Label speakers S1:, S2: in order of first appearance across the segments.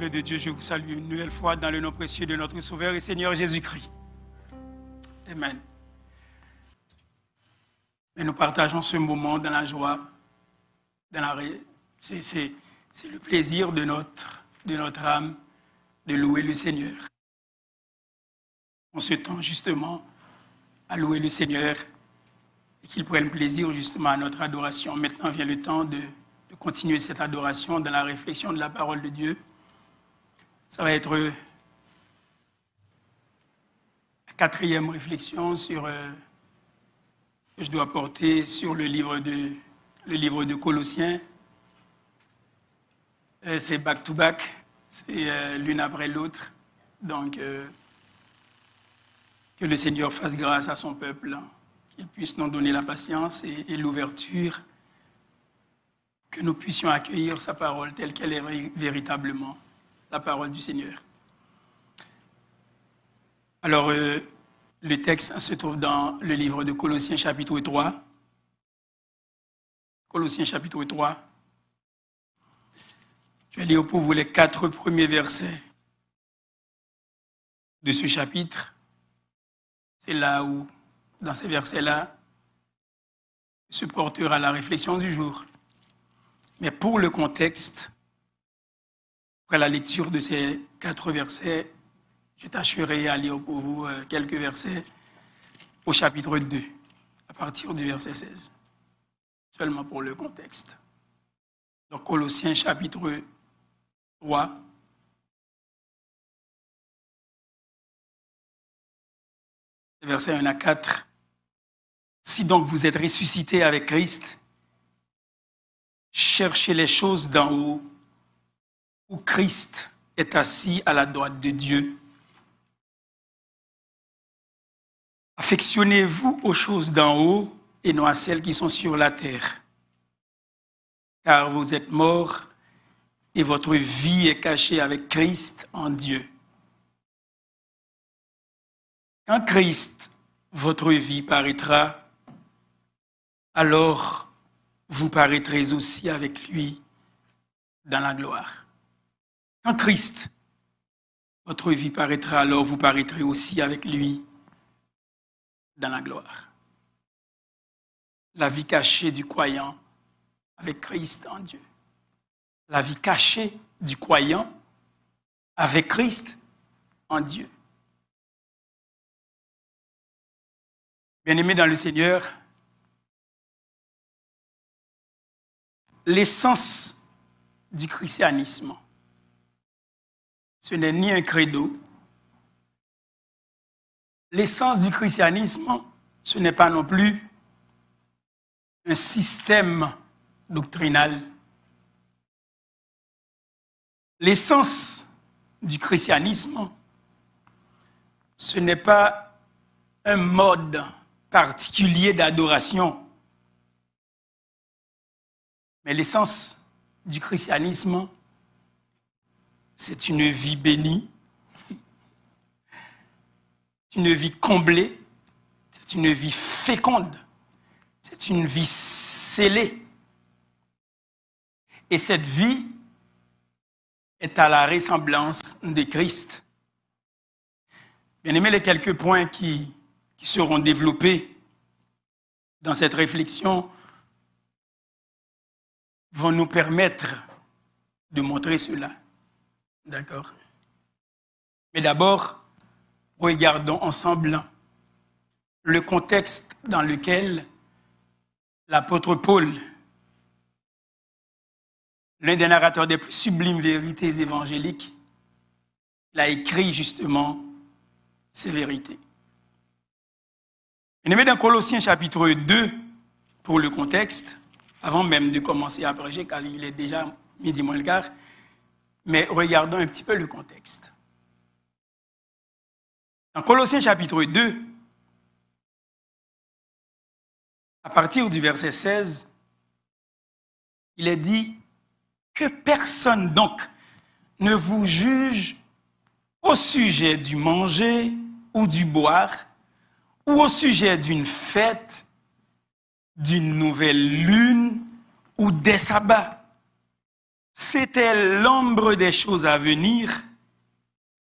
S1: Peuple de Dieu, je vous salue une nouvelle fois dans le nom précieux de notre Sauveur et Seigneur Jésus-Christ. Amen. Et nous partageons ce moment dans la joie, c'est le plaisir de notre âme de louer le Seigneur. On se tend justement à louer le Seigneur et qu'il prenne plaisir justement à notre adoration. Maintenant vient le temps de continuer cette adoration dans la réflexion de la parole de Dieu. Ça va être la 4e réflexion que je dois porter sur le livre de Colossiens. C'est back-to-back, c'est l'une après l'autre. Donc, que le Seigneur fasse grâce à son peuple, qu'il puisse nous donner la patience et l'ouverture, que nous puissions accueillir sa parole telle qu'elle est véritablement la parole du Seigneur. Alors, le texte se trouve dans le livre de Colossiens chapitre 3. Colossiens chapitre 3. Je vais lire pour vous les 4 premiers versets de ce chapitre. C'est là où, dans ces versets-là, se portera la réflexion du jour. Mais pour le contexte, après la lecture de ces 4 versets, je tâcherai à lire pour vous quelques versets au chapitre 2, à partir du verset 16, seulement pour le contexte. Donc Colossiens chapitre 3, versets 1 à 4. Si donc vous êtes ressuscités avec Christ, cherchez les choses d'en haut, où Christ est assis à la droite de Dieu. Affectionnez-vous aux choses d'en haut et non à celles qui sont sur la terre. Car vous êtes morts et votre vie est cachée avec Christ en Dieu. Quand Christ, votre vie, paraîtra, alors vous paraîtrez aussi avec lui dans la gloire. Quand Christ, votre vie, paraîtra, alors vous paraîtrez aussi avec lui dans la gloire. La vie cachée du croyant avec Christ en Dieu. La vie cachée du croyant avec Christ en Dieu. Bien-aimés dans le Seigneur, l'essence du christianisme, ce n'est ni un credo. L'essence du christianisme, ce n'est pas non plus un système doctrinal. L'essence du christianisme, ce n'est pas un mode particulier d'adoration. Mais l'essence du christianisme, c'est une vie bénie, c'est une vie comblée, c'est une vie féconde, c'est une vie scellée. Et cette vie est à la ressemblance de Christ. Bien aimé, les quelques points qui seront développés dans cette réflexion vont nous permettre de montrer cela. D'accord? Mais d'abord, regardons ensemble le contexte dans lequel l'apôtre Paul, l'un des narrateurs des plus sublimes vérités évangéliques, l'a écrit justement ces vérités. Il met dans Colossiens chapitre 2, pour le contexte, avant même de commencer à prêcher, car il est déjà midi moins le quart, mais regardons un petit peu le contexte. Dans Colossiens chapitre 2, à partir du verset 16, il est dit que personne donc ne vous juge au sujet du manger ou du boire, ou au sujet d'une fête, d'une nouvelle lune ou des sabbats. C'était l'ombre des choses à venir,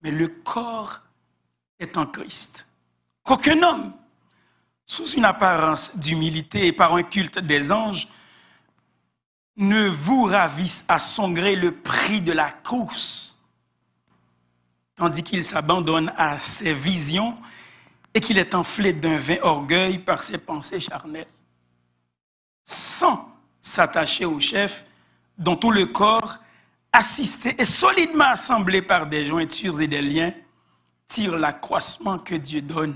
S1: mais le corps est en Christ. Qu'aucun homme, sous une apparence d'humilité et par un culte des anges, ne vous ravisse à son gré le prix de la course, tandis qu'il s'abandonne à ses visions et qu'il est enflé d'un vain orgueil par ses pensées charnelles, sans s'attacher au chef dont tout le corps, assisté et solidement assemblé par des jointures et des liens, tire l'accroissement que Dieu donne.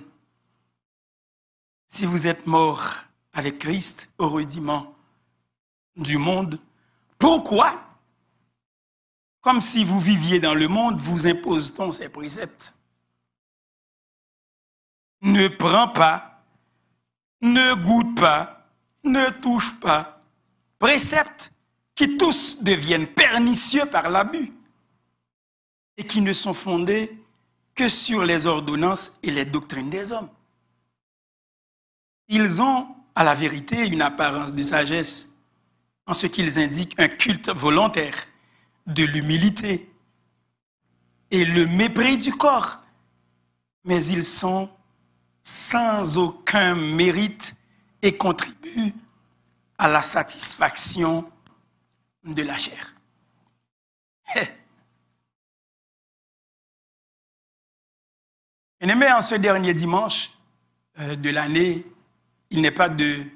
S1: Si vous êtes mort avec Christ au rudiment du monde, pourquoi, comme si vous viviez dans le monde, vous impose-t-on ces préceptes? Ne prends pas, ne goûte pas, ne touche pas. Préceptes qui tous deviennent pernicieux par l'abus et qui ne sont fondés que sur les ordonnances et les doctrines des hommes. Ils ont, à la vérité, une apparence de sagesse en ce qu'ils indiquent un culte volontaire de l'humilité et le mépris du corps, mais ils sont sans aucun mérite et contribuent à la satisfaction de la chair. Bien-aimés, en ce dernier dimanche de l'année, il n'est pas du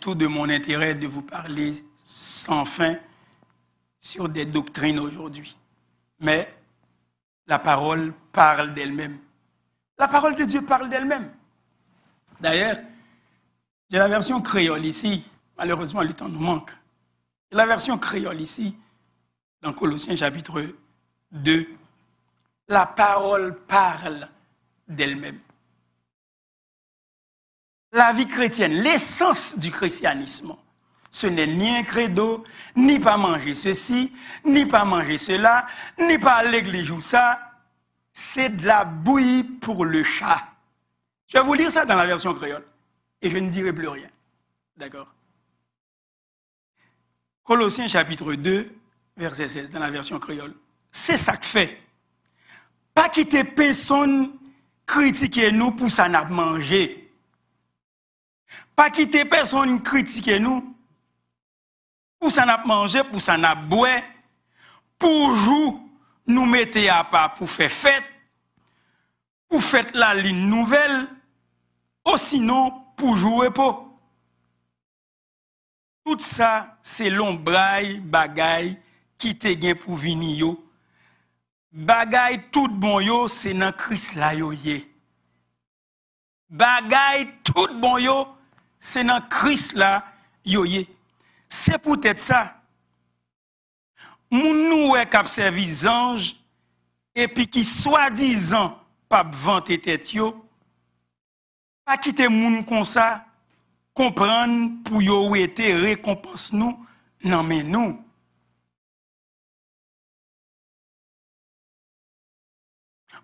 S1: tout de mon intérêt de vous parler sans fin sur des doctrines aujourd'hui. Mais la parole parle d'elle-même. La parole de Dieu parle d'elle-même. D'ailleurs, j'ai la version créole ici. Malheureusement, le temps nous manque. J'ai la version créole ici, dans Colossiens chapitre 2. La parole parle d'elle-même. La vie chrétienne, l'essence du christianisme, ce n'est ni un credo, ni pas manger ceci, ni pas manger cela, ni pas à l'église ou ça. C'est de la bouillie pour le chat. Je vais vous lire ça dans la version créole et je ne dirai plus rien. D'accord? Colossiens chapitre 2, verset 16, dans la version créole. C'est ça que fait. Pas quitter personne critiquer nous pour ça n'a mangé. Pas quitter personne critiquer nous pour ça n'a mangé, pour ça n'a boire, pour jouer, nous mettez à part pour faire fête, pour faire la ligne nouvelle, ou sinon pour jouer pour. Tout ça, c'est l'ombraille, bagaille, qui te gen pour venir yo. Bagaille tout bon yo, c'est dans Christ la yo ye. Bagaille tout bon yo, c'est dans Christ la yo ye. C'est peut-être ça. Moun nou wè k'ap servi ange et puis qui soi-disant pas vanter tête yo, pas quitter moun comme ça, comprendre pour yo été récompense nous, non mais nous.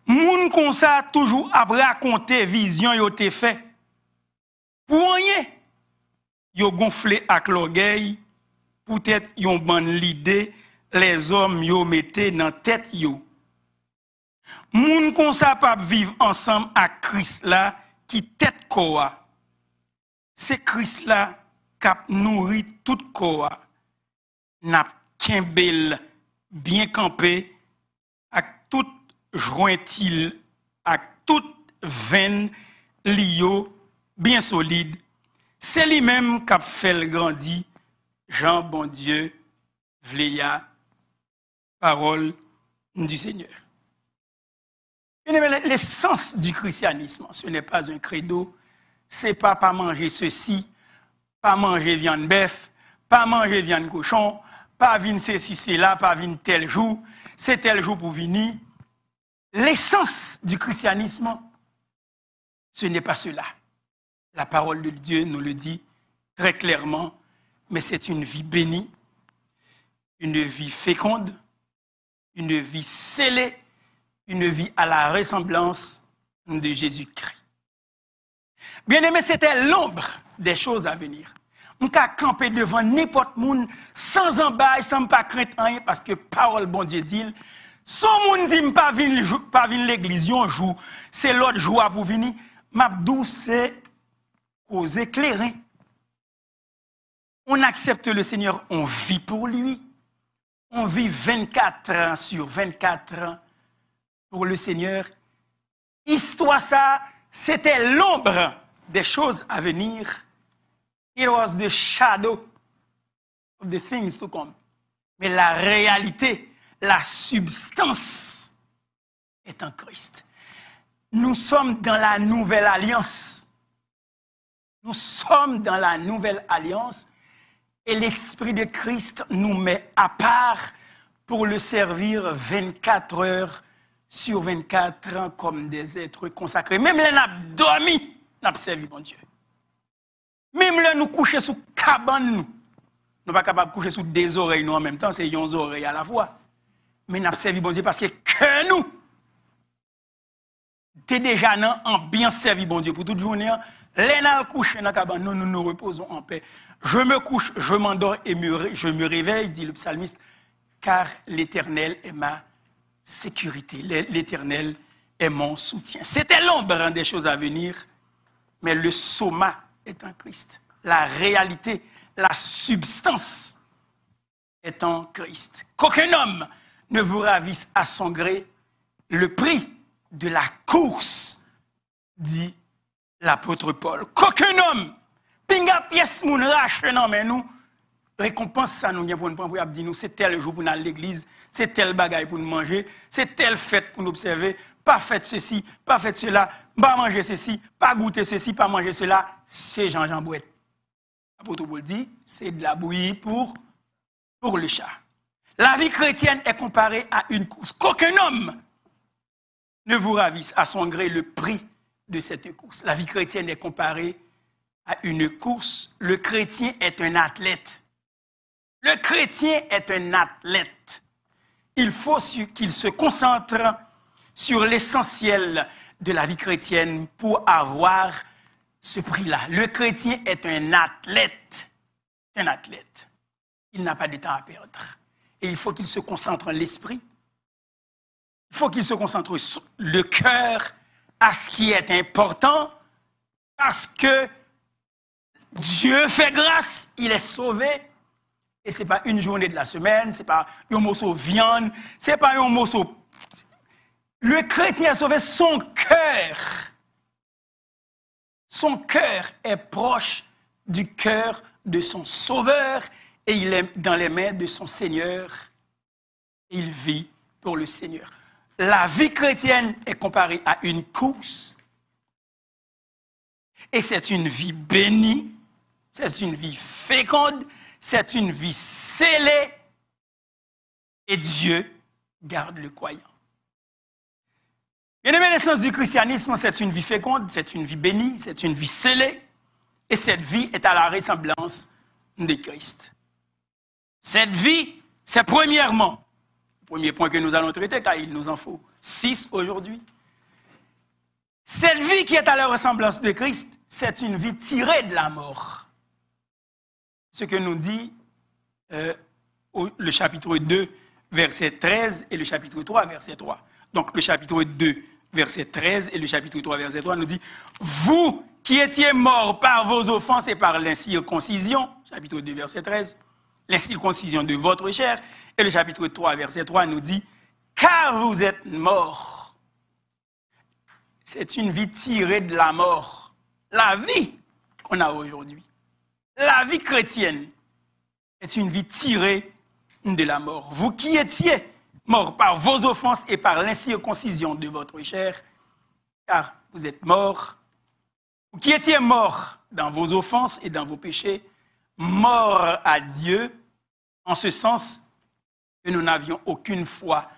S1: Moun comme ça toujours a raconter vision yo te fait. Pour rien. Yo gonflé ak l'orgueil, peut-être yon ban l'idée les hommes yo mette dans tête yo. Moun kon sa pa vivre ensemble avec Christ là qui tête koa. C'est Christ là k'ap nourri tout koa. N'a kembel bien campé ak tout jointil ak tout veine lio bien solide. C'est lui-même qui a fait le grandi, Jean bon Dieu, vléa, parole du Seigneur. L'essence du christianisme, ce n'est pas un credo, c'est pas manger ceci, pas manger viande bœuf, pas manger viande cochon, pas venir ceci, cela, pas venir tel jour, c'est tel jour pour venir. L'essence du christianisme, ce n'est pas cela. La parole de Dieu nous le dit très clairement, mais c'est une vie bénie, une vie féconde, une vie scellée, une vie à la ressemblance de Jésus-Christ. Bien-aimé, c'était l'ombre des choses à venir. On peut camper devant n'importe monde sans embâche, sans pas craindre rien, parce que parole bon Dieu dit, son monde dit pas venir l'église un jour, c'est l'autre jour pour venir. M'abdou c'est aux éclairés. On accepte le Seigneur, on vit pour lui. On vit 24 ans sur 24 ans pour le Seigneur. Histoire ça, c'était l'ombre des choses à venir. It was the shadow of the things to come. Mais la réalité, la substance est en Christ. Nous sommes dans la nouvelle alliance. Nous sommes dans la nouvelle alliance et l'Esprit de Christ nous met à part pour le servir 24 heures sur 24 ans comme des êtres consacrés. Même là, nous avons dormi, nous avons servi mon Dieu. Même là, nous couchons sous cabane, nous ne sommes pas capables de coucher sous des oreilles nous en même temps, c'est 11 oreilles à la fois. Mais nous avons servi bon Dieu parce que nous, t'es déjà en bien servi bon Dieu pour toute journée. Les nous couchons dans la cabane, nous nous reposons en paix. Je me couche, je m'endors et je me réveille, dit le psalmiste, car l'Éternel est ma sécurité. L'Éternel est mon soutien. C'était l'ombre des choses à venir, mais le soma est en Christ. La réalité, la substance est en Christ. Qu'aucun homme ne vous ravisse à son gré le prix de la course, dit l'apôtre Paul. Qu'aucun homme, pinga pièce moun rache non mais nous récompense ça nous pour nous prendre pour dire nous c'est tel jour pour nous aller à l'église, c'est tel bagaille pour nous manger, c'est telle fête pour nous observer, pas fait ceci, pas fait cela, pas manger ceci, pas goûter ceci, pas manger cela, c'est Jean Bouette. L'apôtre Paul dit, c'est de la bouillie pour le chat. La vie chrétienne est comparée à une course. Qu'aucun homme ne vous ravisse à son gré le prix de cette course. La vie chrétienne est comparée à une course. Le chrétien est un athlète. Le chrétien est un athlète. Il faut qu'il se concentre sur l'essentiel de la vie chrétienne pour avoir ce prix-là. Le chrétien est un athlète. Un athlète. Il n'a pas de temps à perdre. Et il faut qu'il se concentre en l'esprit. Il faut qu'il se concentre sur le cœur à ce qui est important parce que Dieu fait grâce, il est sauvé. Et ce n'est pas une journée de la semaine, ce n'est pas un morceau de viande, ce n'est pas un morceau. Le chrétien a sauvé son cœur. Son cœur est proche du cœur de son Sauveur et il est dans les mains de son Seigneur. Il vit pour le Seigneur. La vie chrétienne est comparée à une course et c'est une vie bénie, c'est une vie féconde, c'est une vie scellée et Dieu garde le croyant. Bien aimé, l'essence du christianisme, c'est une vie féconde, c'est une vie bénie, c'est une vie scellée et cette vie est à la ressemblance de Christ. Cette vie, c'est premièrement, le premier point que nous allons traiter, car il nous en faut 6 aujourd'hui. Cette vie qui est à la ressemblance de Christ, c'est une vie tirée de la mort. Ce que nous dit le chapitre 2, verset 13 et le chapitre 3, verset 3. Donc le chapitre 2, verset 13 et le chapitre 3, verset 3 nous dit « Vous qui étiez morts par vos offenses et par l'incirconcision », chapitre 2, verset 13, l'incirconcision de votre chair, et le chapitre 3, verset 3 nous dit « Car vous êtes morts ». C'est une vie tirée de la mort. La vie qu'on a aujourd'hui. La vie chrétienne est une vie tirée de la mort. Vous qui étiez morts par vos offenses et par l'incirconcision de votre chair, car vous êtes morts. Vous qui étiez morts dans vos offenses et dans vos péchés, morts à Dieu, en ce sens que nous n'avions aucune foi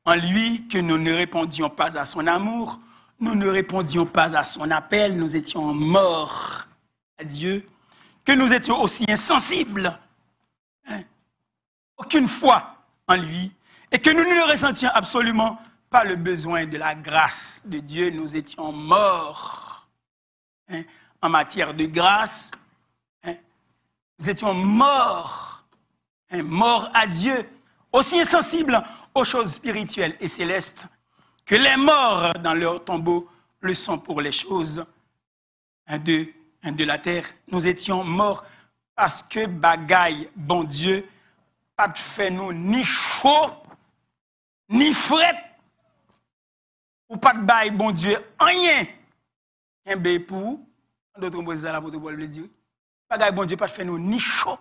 S1: en lui, que nous ne répondions pas à son amour, nous ne répondions pas à son appel, nous étions morts à Dieu, que nous étions aussi insensibles, aucune foi en lui, et que nous ne ressentions absolument pas le besoin de la grâce de Dieu, nous étions morts en matière de grâce. Nous étions morts, morts à Dieu, aussi insensibles aux choses spirituelles et célestes que les morts dans leur tombeau le sont pour les choses de la terre. Nous étions morts parce que bagaille, bon Dieu, pas de fait nous ni chaud, ni fret, ou pas de bail, bon Dieu, rien. Un bé pour, d'autres mots, ça l'apôtre Paul le dit. Bagaille, bon Dieu, pas de fait nous ni chaud,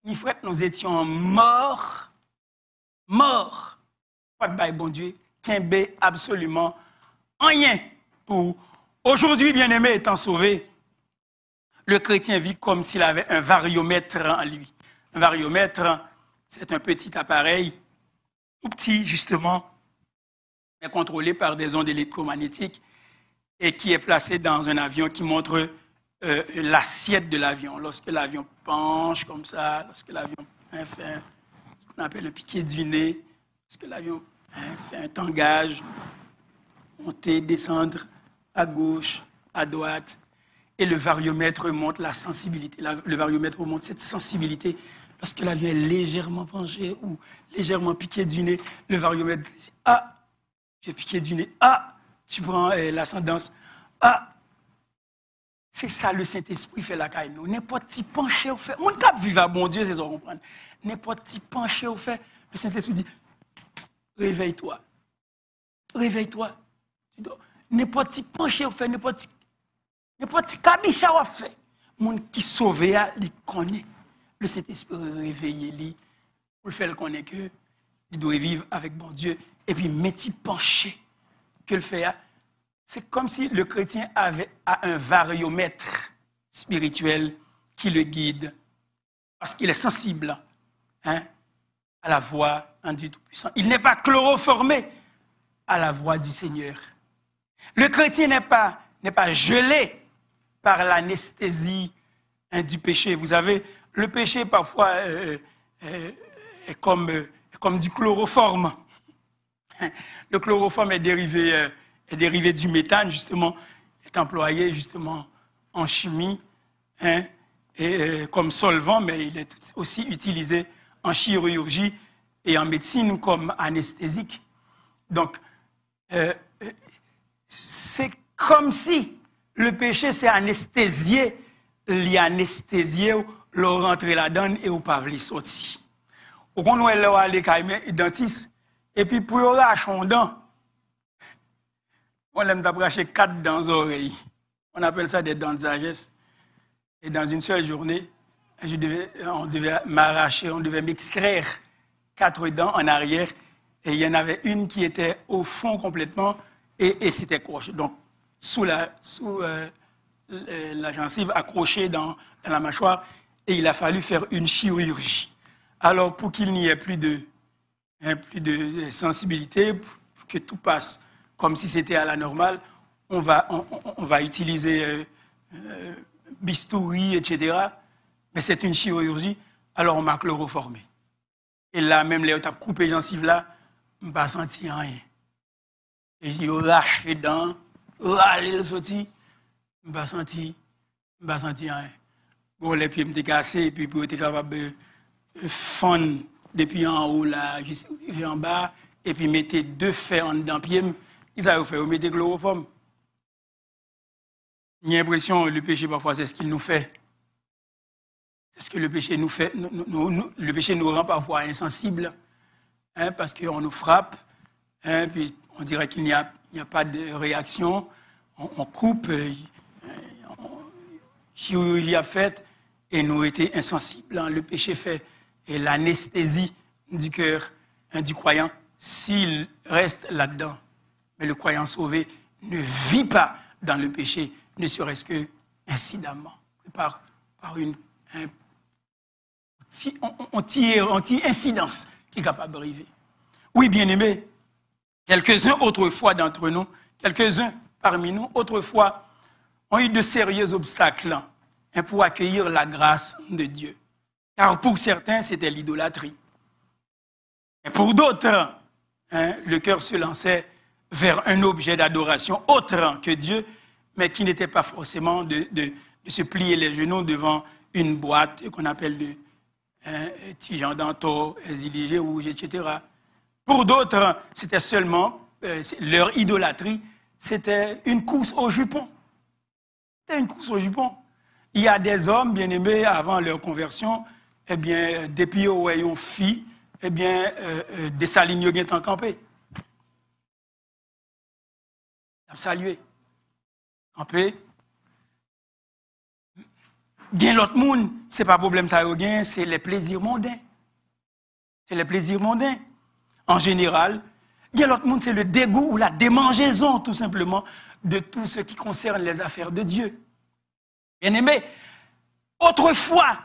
S1: ni fret, nous étions morts, pas de bail, bon Dieu, qu'un bé absolument rien pour. Aujourd'hui, bien-aimé, étant sauvé, le chrétien vit comme s'il avait un variomètre en lui. Un variomètre, c'est un petit appareil, tout petit justement, mais contrôlé par des ondes électromagnétiques et qui est placé dans un avion qui montre l'assiette de l'avion. Lorsque l'avion penche comme ça, lorsque l'avion fait ce qu'on appelle le piqué du nez, lorsque l'avion fait un tangage, monter, descendre à gauche, à droite, et le variomètre montre la sensibilité. Le variomètre montre cette sensibilité. Lorsque l'avion est légèrement penché ou légèrement piqué du nez, le variomètre dit « Ah, tu es piqué du nez. Ah, tu prends l'ascendance. Ah, c'est ça le Saint-Esprit fait la caille. N'importe qui penché au fait. Mon cap vive à bon Dieu, c'est ça qu'on comprend. N'importe qui penché au fait, le Saint-Esprit dit réveille-toi. Réveille-toi. N'importe qui penché au fait, n'importe qui cabicha au fait. Mon qui sauvé, il connaît. Le Saint-Esprit réveille lui pour le faire connaître que il doit vivre avec bon Dieu. Et puis, métier penché que le fait, c'est comme si le chrétien avait un variomètre spirituel qui le guide, parce qu'il est sensible à la voix du Tout-Puissant. Il n'est pas chloroformé à la voix du Seigneur. Le chrétien n'est pas gelé par l'anesthésie du péché. Vous savez, le péché parfois est comme du chloroforme. Le chloroforme est dérivé du méthane, justement, est employé justement en chimie et comme solvant, mais il est aussi utilisé en chirurgie et en médecine comme anesthésique. Donc, c'est comme si le péché s'est anesthésié, le rentrer là-dedans et au pas vle sorti. Au qu'on est là aller au dentiste et puis pour racher un dent, on aime t'abracher 4 dents aux oreilles. On appelle ça des dents de sagesse. Et dans une seule journée, on devait m'arracher, on devait m'extraire 4 dents en arrière et il y en avait une qui était au fond complètement et c'était accroché. Donc sous la gencive accrochée dans la mâchoire et il a fallu faire une chirurgie. Alors pour qu'il n'y ait plus de sensibilité, pour que tout passe comme si c'était à la normale, on va utiliser bistouri, etc. Mais c'est une chirurgie, alors on m'a chloroformé. Et là, même les ont coupé les gencives là, je n'ai pas senti rien. Et j'ai arraché les dents, râlé le sorti, je n'ai pas senti rien. Bon, les pieds m'étaient cassés, et puis pour être capable de fondre depuis en haut là, jusqu'en bas, et puis mettre 2 fers en dedans pied, ils avaient fait, mettre chloroforme. J'ai l'impression que le péché, parfois, c'est ce qu'il nous fait. C'est ce que le péché nous fait. Le péché nous rend parfois insensibles, parce qu'on nous frappe, puis on dirait qu'il n'y a pas de réaction. On coupe, chirurgie a faite, et nous étions insensibles. Le péché fait l'anesthésie du cœur du croyant s'il reste là-dedans. Mais le croyant sauvé ne vit pas dans le péché, ne serait-ce que incidemment, par une anti-incidence qui est capable d'arriver. Oui, bien-aimés, quelques-uns autrefois d'entre nous, quelques-uns parmi nous, autrefois, ont eu de sérieux obstacles pour accueillir la grâce de Dieu. Car pour certains, c'était l'idolâtrie. Et pour d'autres, le cœur se lançait vers un objet d'adoration autre que Dieu, mais qui n'était pas forcément de se plier les genoux devant une boîte qu'on appelle le tigeant d'anto, exiligé rouge, etc. Pour d'autres, c'était seulement leur idolâtrie, c'était une course au jupon. C'était une course au jupon. Il y a des hommes, bien aimés, avant leur conversion, eh bien, depuis où ils ont fille, eh bien, des salines qui sont campés. Saluer. Campé. Bien l'autre monde, ce n'est pas problème ça, c'est les plaisirs mondains. C'est les plaisirs mondains. En général, bien l'autre monde, c'est le dégoût ou la démangeaison, tout simplement, de tout ce qui concerne les affaires de Dieu. Bien aimé, autrefois,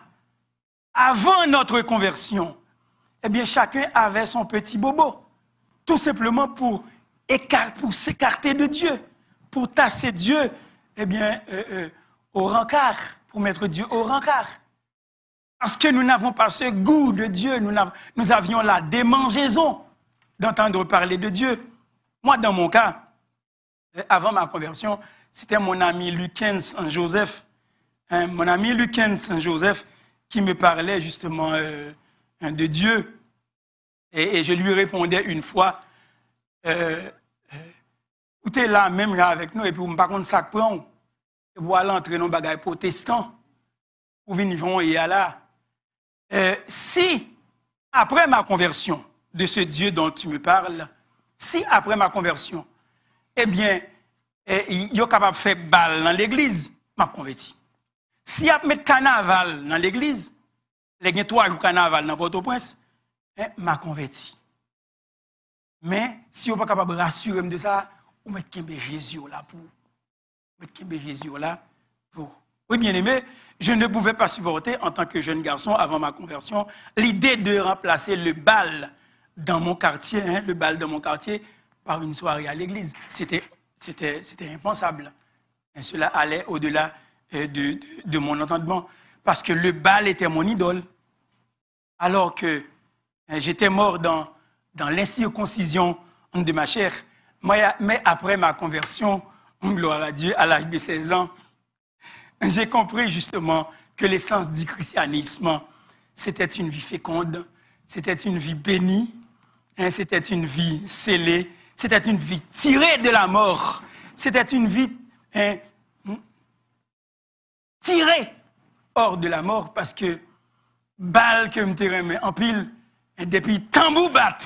S1: avant notre conversion, eh bien, chacun avait son petit bobo, tout simplement pour s'écarter de Dieu, pour tasser Dieu, eh bien, au rencard, pour mettre Dieu au rencard. Parce que nous n'avons pas ce goût de Dieu, nous avions la démangeaison d'entendre parler de Dieu. Moi, dans mon cas, avant ma conversion, c'était mon ami Lucain Saint-Joseph, mon ami Lucain Saint-Joseph qui me parlait justement de Dieu. Et je lui répondais une fois, écoutez là, même là avec nous, et puis par contre, ça prend. Et voilà, entrer dans le bagage protestant, pour venir jouer là. Si, après ma conversion de ce Dieu dont tu me parles, si après ma conversion, eh bien, il est capable de faire balle dans l'église, m'a converti. Si il a mis carnaval dans l'église, les gens 3 jours carnaval dans Port-au-Prince, m'a converti. Mais si on n'est pas capable de rassurer de ça, on met Jésus là pour. Oui, bien aimé, je ne pouvais pas supporter, en tant que jeune garçon, avant ma conversion, l'idée de remplacer le bal dans mon quartier, par une soirée à l'église. C'était impensable. Et cela allait au-delà de mon entendement. Parce que le bal était mon idole. Alors que j'étais mort dans l'incirconcision de ma chair. Mais après ma conversion, gloire à Dieu, à l'âge de 16 ans, j'ai compris justement que l'essence du christianisme, c'était une vie féconde, c'était une vie bénie, c'était une vie scellée, c'était une vie tirée de la mort, c'était une vie tirée hors de la mort, parce que balle que me tirais en pile, depuis tambour bat,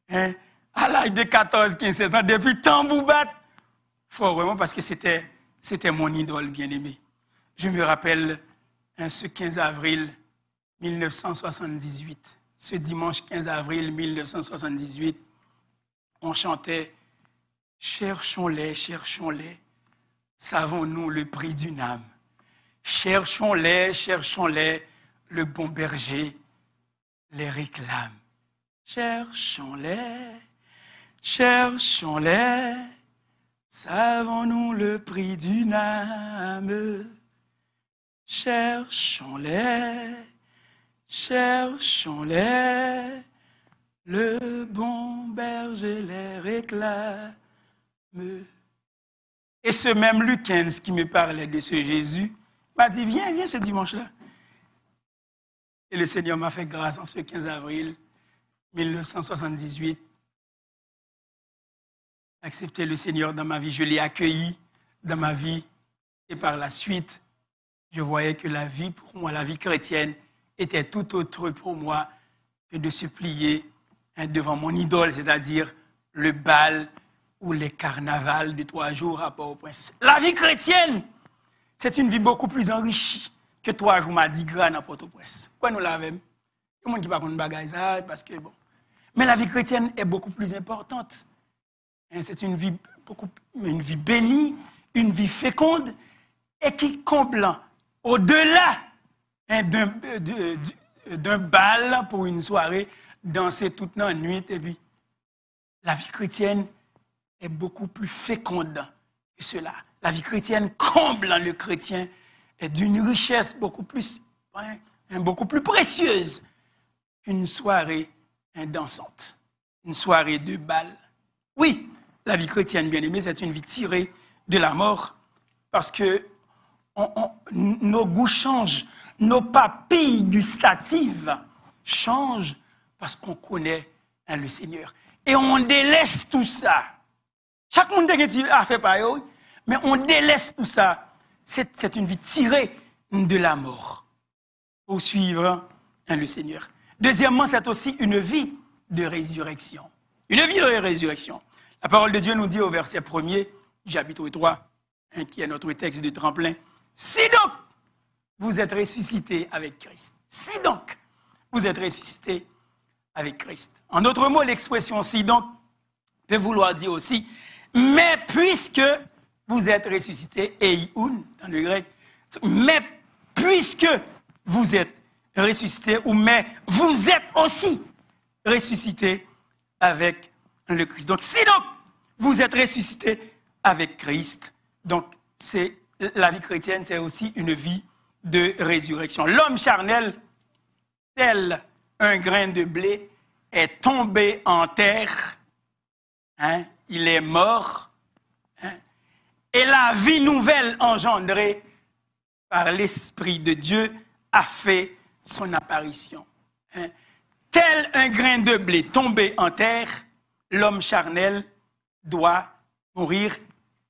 S1: à l'âge de 14, 15, 16 ans, depuis tambour bat, fort vraiment, parce que c'était mon idole bien-aimé. Je me rappelle ce 15 avril 1978, ce dimanche 15 avril 1978, on chantait « Cherchons-les, cherchons-les, savons-nous le prix d'une âme. Cherchons-les, cherchons-les, le bon berger les réclame. Cherchons-les, cherchons-les, savons-nous le prix d'une âme. Cherchons-les, cherchons-les, le bon berger les réclame. » Et ce même Lucain qui me parlait de ce Jésus m'a dit, viens ce dimanche-là. Et le Seigneur m'a fait grâce en ce 15 avril 1978. Accepter le Seigneur dans ma vie, je l'ai accueilli dans ma vie. Et par la suite, je voyais que la vie pour moi, la vie chrétienne, était tout autre pour moi que de se plier devant mon idole, c'est-à-dire le bal ou les carnavals de 3 jours à Port-au-Prince. La vie chrétienne, c'est une vie beaucoup plus enrichie que 3 jours Mardi Gras à Port-au-Prince. Pourquoi nous l'avons? Il y a des gens qui ne parlent pas de ça, parce que bon. Mais la vie chrétienne est beaucoup plus importante. C'est une vie bénie, une vie féconde, et qui comble au-delà d'un bal pour une soirée, danser toute la nuit. Et puis, la vie chrétienne est beaucoup plus féconde que cela. La vie chrétienne comble le chrétien est d'une richesse beaucoup plus précieuse qu'une soirée dansante, une soirée de bal. Oui, la vie chrétienne, bien aimée, c'est une vie tirée de la mort, parce que nos goûts changent, nos papilles gustatives changent parce qu'on connaît le Seigneur. Et on délaisse tout ça. Chaque monde a fait pareil, mais on délaisse tout ça. C'est une vie tirée de la mort pour suivre le Seigneur. Deuxièmement, c'est aussi une vie de résurrection. Une vie de résurrection. La parole de Dieu nous dit au verset 1er du chapitre 3, qui est notre texte de tremplin, « Si donc vous êtes ressuscités avec Christ. » Si donc vous êtes ressuscités avec Christ. En d'autres mots, l'expression « si donc » peut vouloir dire aussi « mais puisque vous êtes ressuscités » eiun dans le grec, « mais puisque vous êtes ressuscités » ou « mais vous êtes aussi ressuscités avec le Christ. » Donc, si donc vous êtes ressuscités avec Christ, donc la vie chrétienne, c'est aussi une vie de résurrection. L'homme charnel, tel un grain de blé, est tombé en terre, il est mort, et la vie nouvelle engendrée par l'Esprit de Dieu a fait son apparition. Tel un grain de blé tombé en terre, l'homme charnel doit mourir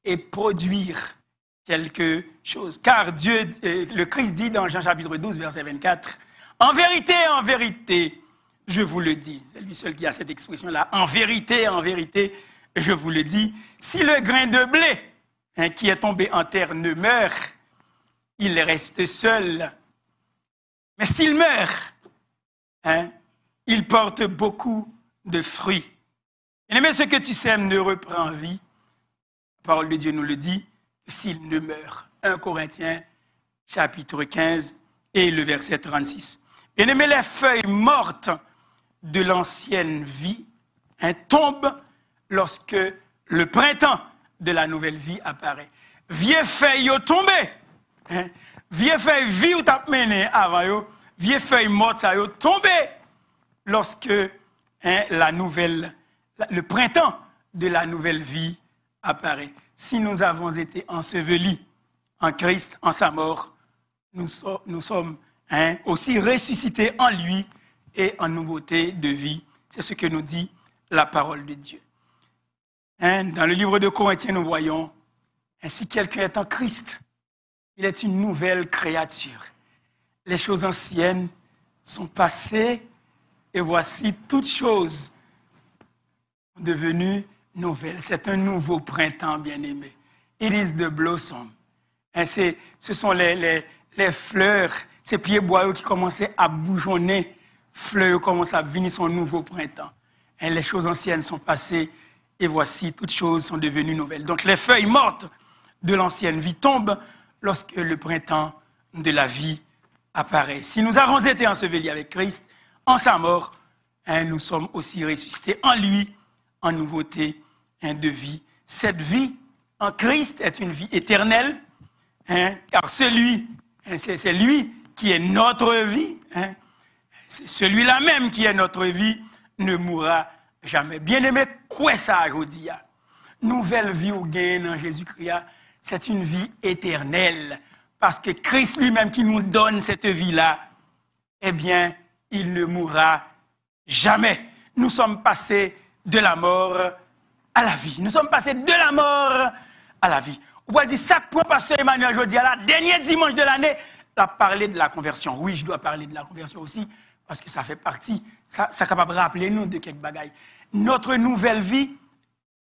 S1: et produire quelque chose. Car Dieu, le Christ dit dans Jean chapitre 12, verset 24, « En vérité, je vous le dis. » C'est lui seul qui a cette expression-là. « En vérité, je vous le dis. Si le grain de blé qui est tombé en terre ne meurt, il reste seul. Mais s'il meurt, il porte beaucoup de fruits. Et ce que tu sèmes ne reprend vie. » La parole de Dieu nous le dit, s'il ne meurt. 1 Corinthiens, chapitre 15, et le verset 36. Bien-aimés, les feuilles mortes de l'ancienne vie tombent lorsque le printemps de la nouvelle vie apparaît. Vieilles feuilles tombées, vieilles feuilles vie ou t'as mené avant, vieilles feuilles mortes ça tombées lorsque le printemps de la nouvelle vie apparaît. Si nous avons été ensevelis en Christ, en sa mort, nous sommes aussi ressuscités en lui et en nouveauté de vie. C'est ce que nous dit la parole de Dieu. Dans le livre de Corinthiens, nous voyons, si quelqu'un est en Christ, il est une nouvelle créature. Les choses anciennes sont passées et voici toutes choses devenues nouvelles. C'est un nouveau printemps, bien-aimé. It is the blossom. Ce sont les fleurs, ces pieds boyaux qui commençaient à bougeonner. Fleurs commencent à venir son nouveau printemps. Les choses anciennes sont passées et voici toutes choses sont devenues nouvelles. Donc les feuilles mortes de l'ancienne vie tombent lorsque le printemps de la vie apparaît. Si nous avons été ensevelis avec Christ, en sa mort, nous sommes aussi ressuscités en lui, en nouveauté de vie. Cette vie en Christ est une vie éternelle, car c'est lui qui est notre vie, c'est celui-là même qui est notre vie, ne mourra jamais. Bien-aimé, quoi ça aujourd'hui? Nouvelle vie au gain en Jésus-Christ, c'est une vie éternelle, parce que Christ lui-même qui nous donne cette vie-là, eh bien, il ne mourra jamais. Nous sommes passés de la mort à la vie. Nous sommes passés de la mort à la vie. On peut dire, ça pour pasteur Emmanuel aujourd'hui, la dernier dimanche de l'année, il a parlé de la conversion. Oui, je dois parler de la conversion aussi, parce que ça fait partie, ça est capable de rappeler nous de quelques bagailles. Notre nouvelle vie,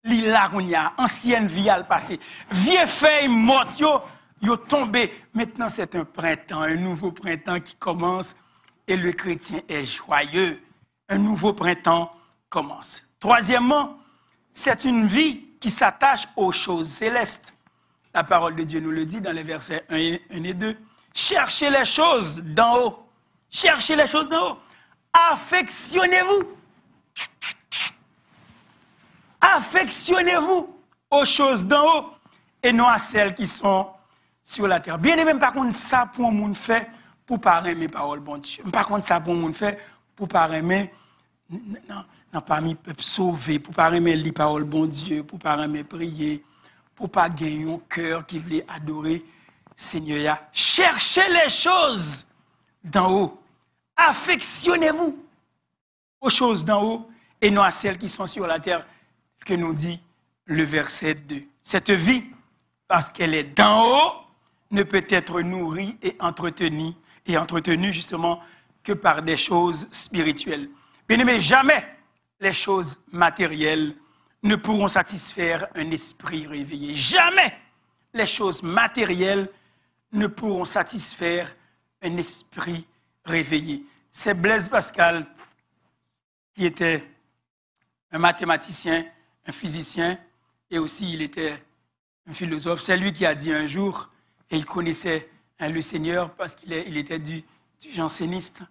S1: l'Ilarounia, ancienne vie à le passé. Vieille feuille morte, yo tombé. Maintenant, c'est un printemps, un nouveau printemps qui commence et le chrétien est joyeux. Un nouveau printemps commence. Troisièmement, c'est une vie qui s'attache aux choses célestes. La parole de Dieu nous le dit dans les versets 1 et 2. Cherchez les choses d'en haut. Cherchez les choses d'en haut. Affectionnez-vous. Affectionnez-vous aux choses d'en haut et non à celles qui sont sur la terre. Bien aimé, par contre, ça pour un monde fait pour pas aimer parole bon Dieu. Par contre, ça pour un monde fait pour pas aimer non parmi peuple sauvé, pour pas aimer les paroles bon Dieu, pour pas aimer prier, pour pas gagner un cœur qui voulait adorer. Seigneur, cherchez les choses d'en haut. Affectionnez-vous aux choses d'en haut et non à celles qui sont sur la terre, que nous dit le verset 2. Cette vie, parce qu'elle est d'en haut, ne peut être nourrie et entretenue justement que par des choses spirituelles. Bien-aimés, jamais les choses matérielles ne pourront satisfaire un esprit réveillé. Jamais les choses matérielles ne pourront satisfaire un esprit réveillé. C'est Blaise Pascal qui était un mathématicien, un physicien, et aussi il était un philosophe. C'est lui qui a dit un jour, et il connaissait le Seigneur parce qu'il était du janséniste.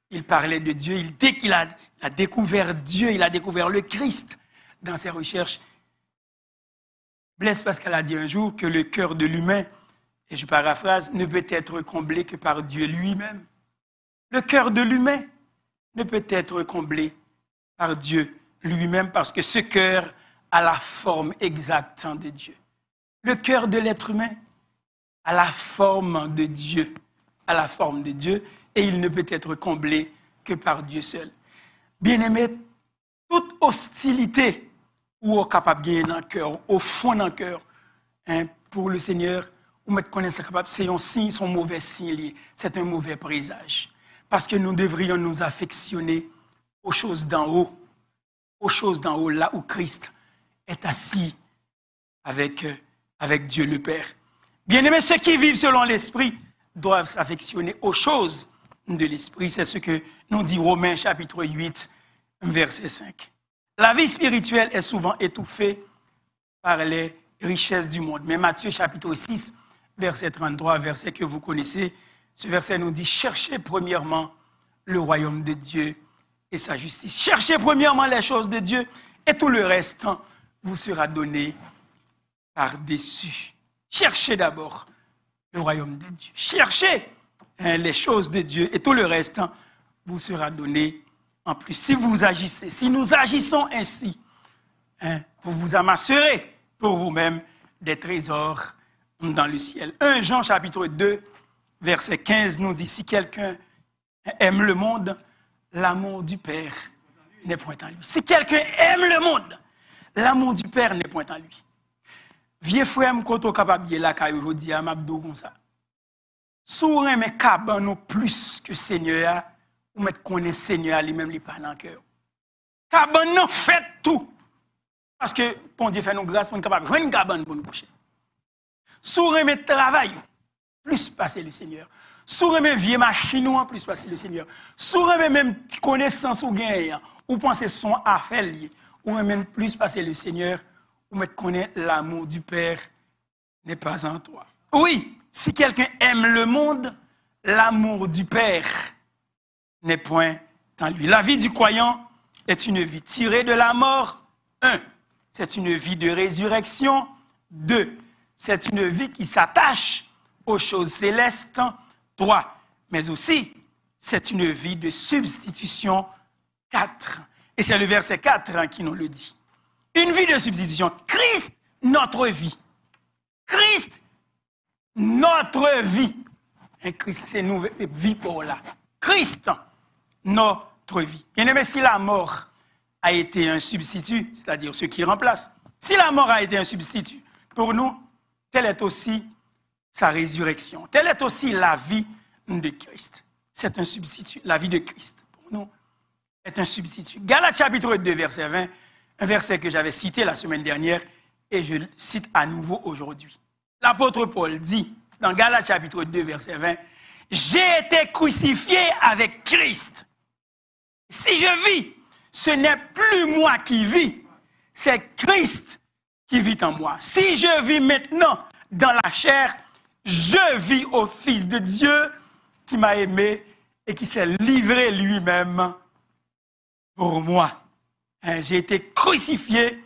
S1: Il parlait de Dieu. Dès qu'il a découvert Dieu, il a découvert le Christ dans ses recherches. Blaise Pascal a dit un jour que le cœur de l'humain, et je paraphrase, ne peut être comblé que par Dieu lui-même. Le cœur de l'humain ne peut être comblé par Dieu lui-même parce que ce cœur a la forme exacte de Dieu. Le cœur de l'être humain a la forme de Dieu, et il ne peut être comblé que par Dieu seul. Bien-aimé, toute hostilité ou capable de gagner dans le cœur, au fond dans le cœur, pour le Seigneur, ou mettre connaissance capable, c'est un signe, son mauvais signe, c'est un mauvais présage. Parce que nous devrions nous affectionner aux choses d'en haut, là où Christ est assis avec Dieu le Père. Bien-aimés, ceux qui vivent selon l'Esprit doivent s'affectionner aux choses de l'Esprit. C'est ce que nous dit Romains chapitre 8, verset 5. La vie spirituelle est souvent étouffée par les richesses du monde. Mais Matthieu chapitre 6, verset 33, verset que vous connaissez, ce verset nous dit « Cherchez premièrement le royaume de Dieu et sa justice. Cherchez premièrement les choses de Dieu et tout le reste vous sera donné par-dessus. » Cherchez d'abord le royaume de Dieu. Cherchez les choses de Dieu et tout le reste vous sera donné en plus. Si vous agissez, si nous agissons ainsi, vous vous amasserez pour vous-même des trésors dans le ciel. 1 Jean chapitre 2, verset 15 nous dit, si quelqu'un aime le monde, l'amour du Père n'est point en lui. Si quelqu'un aime le monde, l'amour du Père n'est point en lui. Vieux frère, quand on est capable de la caille aujourd'hui, à m'abdou comme ça. Souvent, mais caban nous plus que Seigneur, ou mettre connaît Seigneur lui-même, il parle dans le cœur. Caban nous fait tout. Parce que, bon Dieu fait nous grâce pour nous capable de jouer une cabane pour nous coucher. Souvent, mais travail, plus passer le Seigneur. Souvent, mais vieux machine, plus passer le Seigneur. Souvent, même connaissance ou gain, ou penser son affaire, ou même plus passer le Seigneur, ou mettre connaître l'amour du Père n'est pas en toi. Oui, si quelqu'un aime le monde, l'amour du Père n'est point en lui. La vie du croyant est une vie tirée de la mort. 1. C'est une vie de résurrection. 2. C'est une vie qui s'attache aux choses célestes. 3. Mais aussi, c'est une vie de substitution. 4. Et c'est le verset 4 qui nous le dit. Une vie de substitution. Christ, notre vie. Christ, notre vie. Et Christ, c'est une vie pour là. Christ, notre vie. Bien aimé, si la mort a été un substitut, c'est-à-dire ce qui remplace, si la mort a été un substitut, pour nous, telle est aussi sa résurrection. Telle est aussi la vie de Christ. C'est un substitut. La vie de Christ, pour nous, est un substitut. Galates chapitre 2, verset 20, un verset que j'avais cité la semaine dernière et je le cite à nouveau aujourd'hui. L'apôtre Paul dit dans Galates chapitre 2, verset 20, « J'ai été crucifié avec Christ. Si je vis, ce n'est plus moi qui vis, c'est Christ qui vit en moi. Si je vis maintenant dans la chair, je vis au Fils de Dieu qui m'a aimé et qui s'est livré lui-même pour moi. » J'ai été crucifié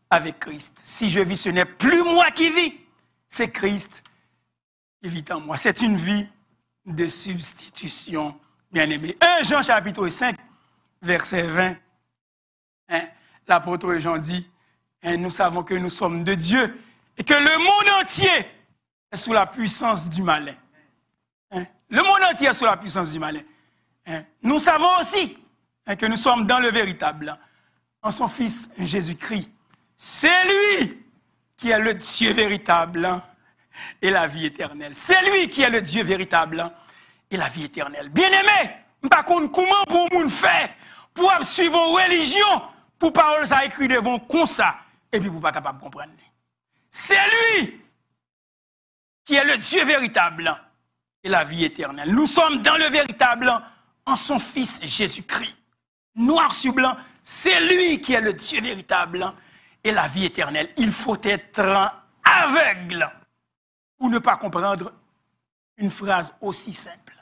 S1: avec Christ. Si je vis, ce n'est plus moi qui vis, c'est Christ qui vit en moi. C'est une vie de substitution, bien-aimé. 1 Jean chapitre 5, verset 20. L'apôtre Jean dit, nous savons que nous sommes de Dieu et que le monde entier est sous la puissance du malin. Le monde entier est sous la puissance du malin. Nous savons aussi que nous sommes dans le véritable, en son Fils Jésus-Christ. C'est lui qui est le Dieu véritable et la vie éternelle. C'est lui qui est le Dieu véritable et la vie éternelle. Bien-aimé, par contre, comment pour nous faire pour suivre une religion, pour parole ça écrit devant comme ça, et puis pour pas capable de comprendre. C'est lui qui est le Dieu véritable et la vie éternelle. Nous sommes dans le véritable en son Fils Jésus-Christ. Noir sur blanc, c'est lui qui est le Dieu véritable et la vie éternelle. Il faut être aveugle pour ne pas comprendre une phrase aussi simple.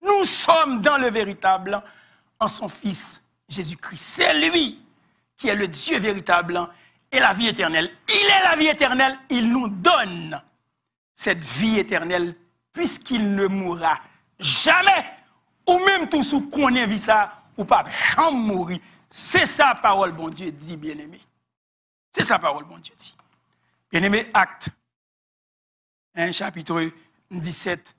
S1: Nous sommes dans le véritable en son Fils Jésus-Christ. C'est lui qui est le Dieu véritable et la vie éternelle. Il est la vie éternelle, il nous donne cette vie éternelle puisqu'il ne mourra jamais, ou même tout ce qu'on a vu ça, ou pas jamais mourir. C'est ça parole bon Dieu dit, bien-aimé. C'est ça parole bon Dieu dit. Bien-aimé, Acte, chapitre 17,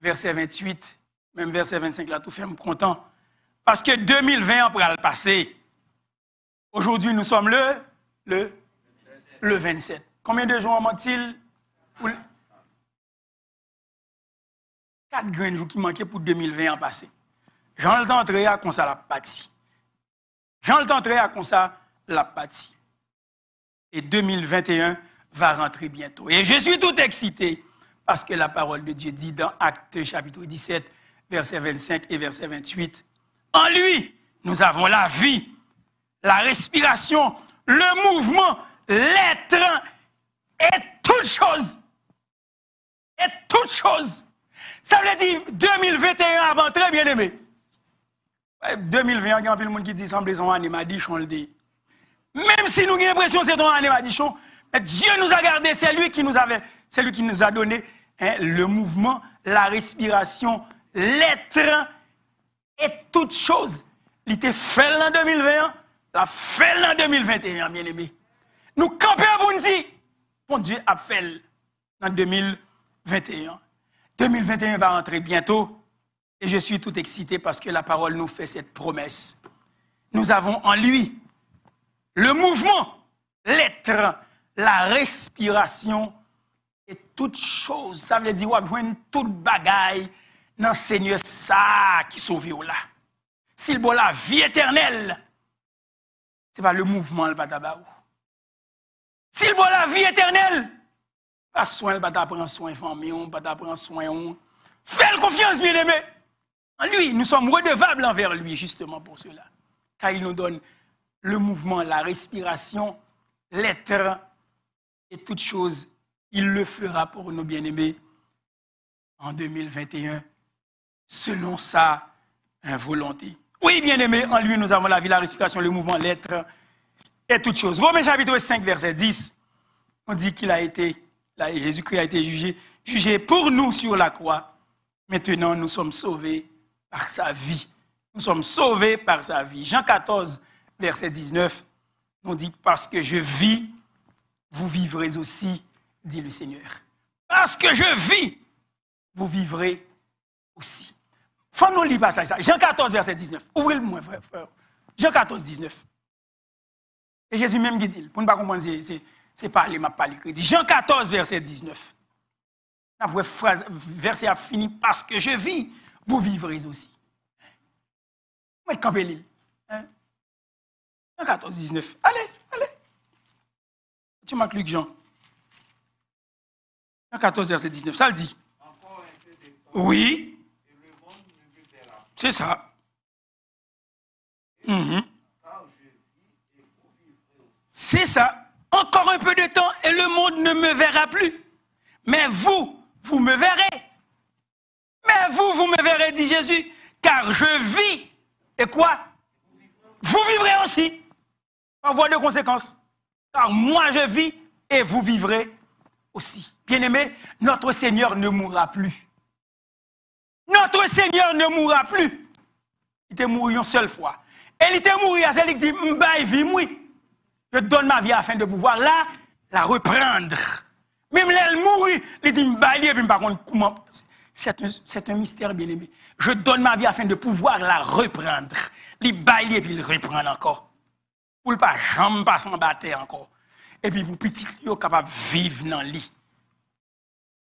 S1: verset 28, même verset 25, là, tout fait me content. Parce que 2020 après le passé. Aujourd'hui, nous sommes le 27. Combien de jours manque-t-il? 4 grands jours qui manquaient pour 2020 en passé. Jean le temps à comme ça la partie. Jean le temps à comme ça la partie. Et 2021 va rentrer bientôt. Et je suis tout excité parce que la parole de Dieu dit dans Actes chapitre 17, verset 25 et verset 28, en lui, nous avons la vie, la respiration, le mouvement, l'être et toutes choses. Et toutes choses. Ça veut dire 2021 avant, très bien aimé. 2020, il y a un peu de monde qui dit semble son année Madichon le dit. Même si nous avons l'impression que c'est ton année Madichon, mais Dieu nous a gardé, c'est lui qui nous a donné le mouvement, la respiration, l'être et toutes choses. Il était fait en 2020, il a fait en 2021, bien aimé. Nous campons pour nous dire, bon Dieu a fait en 2021. 2021 va rentrer bientôt et je suis tout excité parce que la parole nous fait cette promesse. Nous avons en lui le mouvement, l'être, la respiration et toutes choses. Ça veut dire que toute bagaille dans le Seigneur ça qui sauve là. S'il bon la vie éternelle, ce n'est pas le mouvement le batabaou. S'il bon la vie éternelle, pas soin, il va prendre soin famille, il va prendre soin. Fais confiance, bien aimé. En lui, nous sommes redevables envers lui, justement pour cela. Car il nous donne le mouvement, la respiration, l'être et toutes choses. Il le fera pour nous, bien aimés, en 2021, selon sa volonté. Oui, bien aimé, en lui, nous avons la vie, la respiration, le mouvement, l'être et toutes choses. Romains chapitre 5, verset 10, on dit qu'il a été. Là, Jésus-Christ a été jugé pour nous sur la croix. Maintenant, nous sommes sauvés par sa vie. Nous sommes sauvés par sa vie. Jean 14, verset 19, on dit « Parce que je vis, vous vivrez aussi, dit le Seigneur. Parce que je vis, vous vivrez aussi. » Faut nous lire pas ça. Jean 14, verset 19. Ouvrez-le-moi, frère. Jean 14, 19. Et Jésus même qui dit, pour ne pas comprendre, c'est parler, m'a pas l'écrit. Jean 14, verset 19. Après, verset a fini, parce que je vis, vous vivrez aussi. Moi, je campe l'île. Jean 14, 19. Allez. Tu m'as Luc Jean. Jean 14, verset 19. Ça le dit. Oui. C'est ça. C'est ça. Encore un peu de temps et le monde ne me verra plus. Mais vous me verrez. Mais vous me verrez, dit Jésus, car je vis. Et quoi? Vous vivrez aussi. Par voie de conséquence. Car moi je vis et vous vivrez aussi. Bien-aimé, notre Seigneur ne mourra plus. Notre Seigneur ne mourra plus. Il était mort une seule fois. Et il était mort, c'est lui qui dit, m'baille vie, oui. Je donne ma vie afin de pouvoir la reprendre. Même elle mourit, il dit, et puis par contre, comment? C'est un mystère bien aimé. Je donne ma vie afin de pouvoir la reprendre. Il baille et puis il reprend encore. Pour ne pas jamais pas s'embattre encore. Et puis pour petit, il est capable de vivre dans le lit.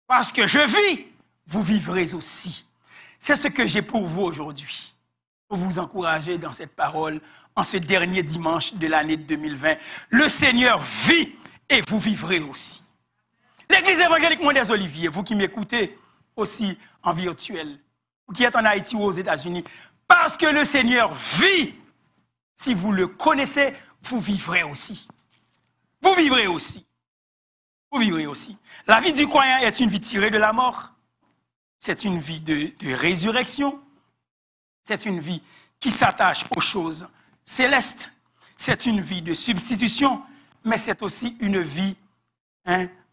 S1: Parce que je vis, vous vivrez aussi. C'est ce que j'ai pour vous aujourd'hui. Pour vous encourager dans cette parole, en ce dernier dimanche de l'année 2020. Le Seigneur vit et vous vivrez aussi. L'Église évangélique Mont des Oliviers, vous qui m'écoutez aussi en virtuel, vous qui êtes en Haïti ou aux États-Unis, parce que le Seigneur vit, si vous le connaissez, vous vivrez aussi. Vous vivrez aussi. Vous vivrez aussi. La vie du croyant est une vie tirée de la mort. C'est une vie de résurrection. C'est une vie qui s'attache aux choses célestes. C'est une vie de substitution, mais c'est aussi une vie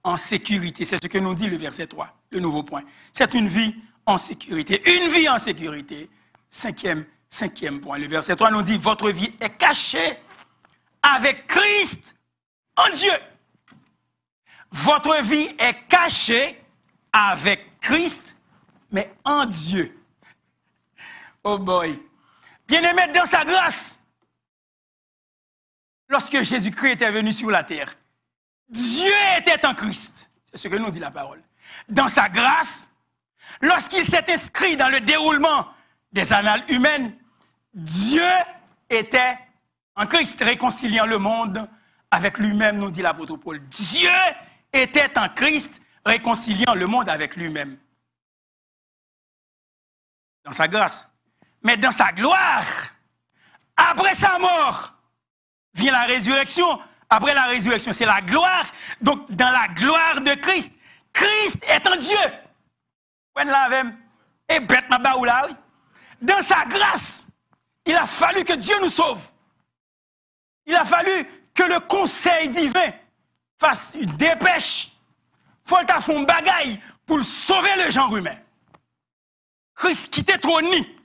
S1: en sécurité. C'est ce que nous dit le verset 3, le nouveau point. C'est une vie en sécurité. Une vie en sécurité. Cinquième point. Le verset 3 nous dit, votre vie est cachée avec Christ en Dieu. Votre vie est cachée avec Christ, mais en Dieu. Oh boy. Bien-aimé, dans sa grâce, lorsque Jésus-Christ était venu sur la terre, Dieu était en Christ. C'est ce que nous dit la parole. Dans sa grâce, lorsqu'il s'est inscrit dans le déroulement des annales humaines, Dieu était en Christ, réconciliant le monde avec lui-même, nous dit l'apôtre Paul. Dieu était en Christ, réconciliant le monde avec lui-même. Dans sa grâce. Mais dans sa gloire, après sa mort, vient la résurrection. Après la résurrection, c'est la gloire. Donc, dans la gloire de Christ, Christ est en Dieu. Et bête ma baoula, oui. Dans sa grâce, il a fallu que Dieu nous sauve. Il a fallu que le conseil divin fasse une dépêche. Faut le faire un bagaille pour sauver le genre humain. Christ qui était trôné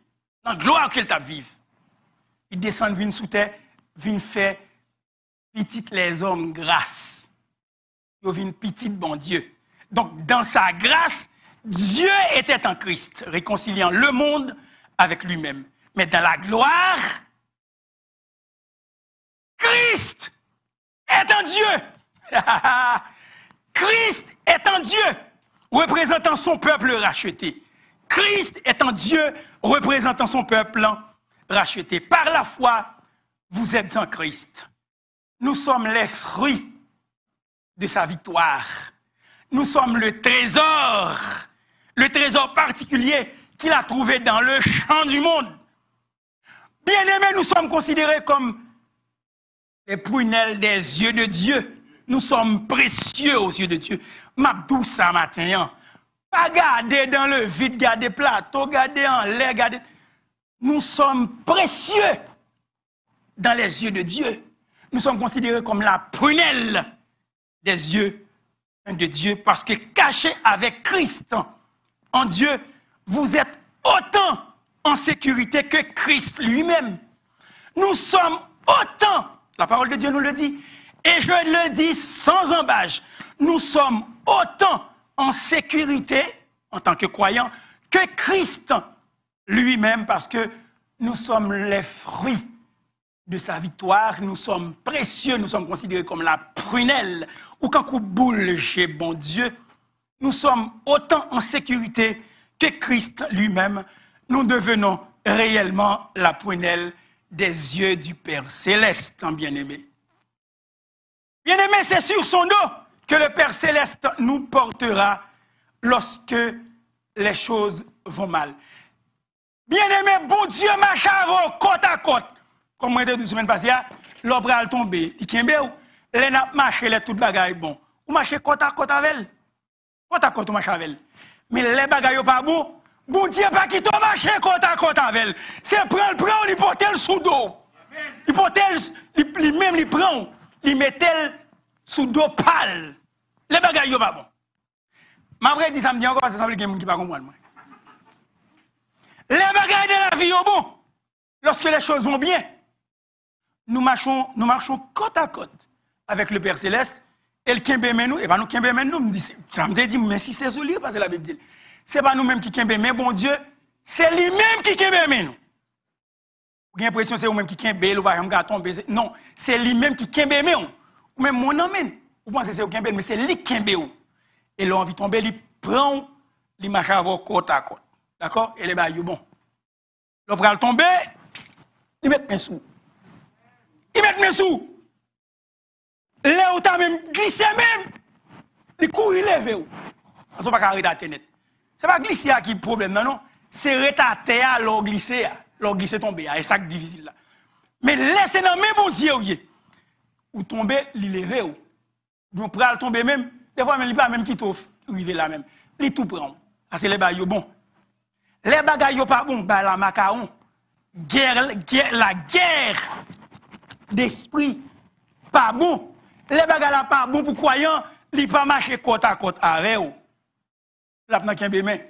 S1: dans la gloire qu'il t'a vive. Il descend, vient sous terre, vient faire petit les hommes grâce. Il vient petit bon Dieu. Donc, dans sa grâce, Dieu était en Christ, réconciliant le monde avec lui-même. Mais dans la gloire, Christ est en Dieu. Christ est en Dieu, représentant son peuple racheté. Christ est en Dieu, représentant son peuple racheté. Par la foi, vous êtes en Christ. Nous sommes les fruits de sa victoire. Nous sommes le trésor particulier qu'il a trouvé dans le champ du monde. Bien-aimés, nous sommes considérés comme les prunelles des yeux de Dieu. Nous sommes précieux aux yeux de Dieu. M'abdou ça matin. Pas garder dans le vide, garder plateau, garder en l'air, garder. Nous sommes précieux dans les yeux de Dieu. Nous sommes considérés comme la prunelle des yeux de Dieu parce que cachés avec Christ en Dieu, vous êtes autant en sécurité que Christ lui-même. Nous sommes autant, la parole de Dieu nous le dit, et je le dis sans embâche, nous sommes autant en sécurité en tant que croyants que Christ lui-même parce que nous sommes les fruits de sa victoire, nous sommes précieux, nous sommes considérés comme la prunelle ou quand on boule chez bon Dieu, nous sommes autant en sécurité que Christ lui-même, nous devenons réellement la prunelle des yeux du Père céleste, bien-aimé. Bien-aimé, c'est sur son dos que le Père céleste nous portera lorsque les choses vont mal. Bien-aimé, bon Dieu marche avant côte à côte. Comme moi, deux semaines passées, l'obre a tombé. Il kembe ou, les n'a marché, les tout bagaille bon. Ou marchez côte à côte avec elle. Côte à côte, ou marchez avec elle. Mais les bagailles pas bon. Bon Dieu, pas qui t'ont marché côte à côte avec elle. C'est prendre, il porte le sous dos. Il porte même, il prend, il met elle sous dos pâle. Les bagailles pas bon. Ma vraie dit ça me dit encore parce que ça veut dire qu'il y a des gens qui ne comprennent pas. Les bagailles de la vie sont bon. Lorsque les choses vont bien, nous marchons côte à côte avec le Père Céleste Et le kembe men nous, et pas nous kembe men nous, me dit, ça me dit, mais si c'est solide, parce que la Bible dit, c'est pas nous-mêmes qui kembe men, bon Dieu, c'est lui-même qui kembe men nous. Vous avez l'impression que c'est vous-même qui kembe, ou par exemple, tomber. Non, c'est lui-même qui kembe men. Ou même mon amène. Vous pensez que c'est vous kembe, mais c'est lui qui kembe ou. Et là, on vit tomber, il prend, il marche avoir côte à côte. D'accord? Et les bails, bon. Là, on va tomber, il met mes sous. Il met mes sous. Là où tu as même glissé même, il court, il lève. Parce qu'on ne peut pas arrêter à tenir. Ce n'est pas glisser qui est le problème, non, non. C'est retarder à l'or glisser tomber. C'est ça qui est difficile là. Mais laissez dans mes bons yeux. Ou tomber, il lève. Donc, pour aller tomber même, des fois, il ne peut pas même quitter arriver là même. Il tout prend. Parce que les bagailles bon. Les bagailles pas bon, bah la macaron. La guerre d'esprit pas bon. Les bagages là pas bon pour croyants, li pas marcher côte à côte avec ou. Là n'a qu'un bémen.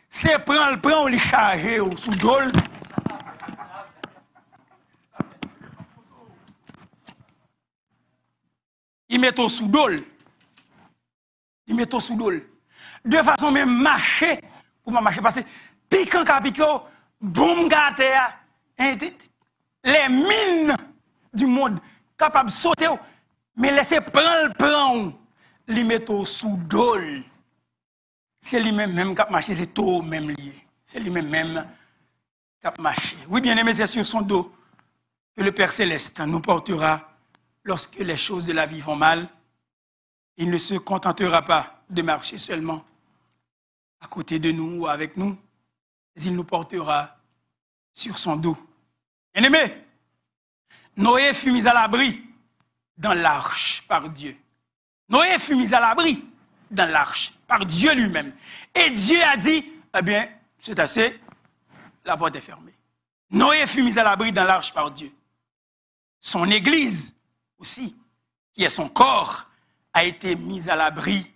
S1: C'est prend li charger ou sous dol. Il met au sous dol. Il met au sous dol. De façon même marcher pour pas marcher parce que piquant capico, boum gâté les mines du monde capables de sauter. Mais laissez prendre, li mettre sous dol. C'est lui-même qui a marché, c'est tout même lié. C'est lui-même qui a marché. Oui, bien aimé, c'est sur son dos que le Père Céleste nous portera lorsque les choses de la vie vont mal. Il ne se contentera pas de marcher seulement à côté de nous ou avec nous, mais il nous portera sur son dos. Bien aimé, Noé fut mis à l'abri dans l'arche par Dieu. Noé fut mis à l'abri dans l'arche par Dieu lui-même. Et Dieu a dit, eh bien, c'est assez, la porte est fermée. Noé fut mis à l'abri dans l'arche par Dieu. Son Église aussi, qui est son corps, a été mise à l'abri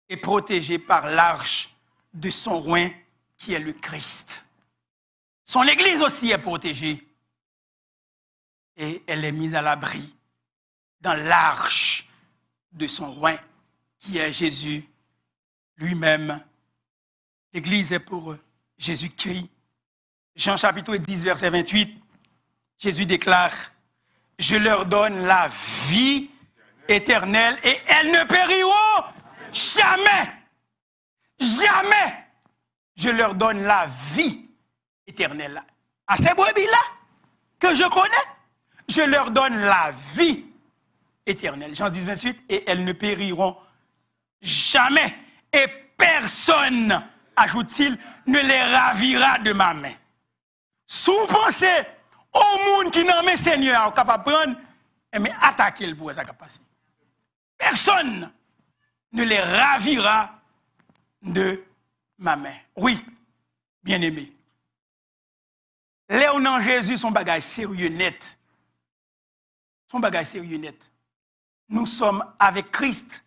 S1: et protégée par l'arche de son roi, qui est le Christ. Son Église aussi est protégée et elle est mise à l'abri dans l'arche de son roi, qui est Jésus lui-même. L'Église est pour Jésus-Christ. Jean chapitre 10, verset 28, Jésus déclare, « Je leur donne la vie éternelle et elles ne périront jamais. Jamais. Je leur donne la vie éternelle. » À ces brebis-là que je connais, je leur donne la vie éternelle. Jean 10, 28, et elles ne périront jamais. Et personne, ajoute-t-il, ne les ravira de ma main. Si vous pensez au monde qui nomme Seigneur, capable de prendre, mais attaquer le pour ça qui passer. Personne ne les ravira de ma main. Oui, bien aimé. Léon Jésus, son bagage sérieux net. Son bagage sérieux net. Nous sommes avec Christ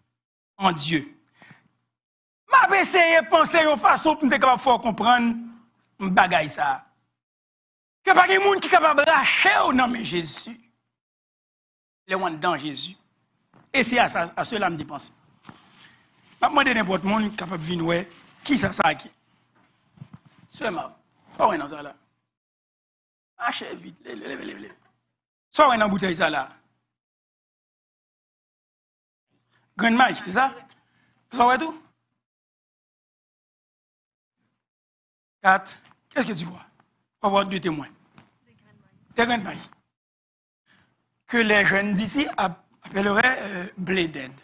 S1: en Dieu. Je vais essayer de penser de façon pour nous comprendre un bagage ça. Que pas de monde qui est capable de racher au nom de Jésus. Les gens dans Jésus. Et c'est à cela que je pense. Je vais demander n'importe qui est capable de venir qui ça qui. Seulement. Soit on est dans ça là. Achetez vite. Levez. Soit on est dans la bouteille ça là. Grand maïs, c'est ça? Ça va tout? 4. Qu'est-ce que tu vois? On va voir 2 témoins. Des graines de maïs. Que les jeunes d'ici appelleraient blé d'aide.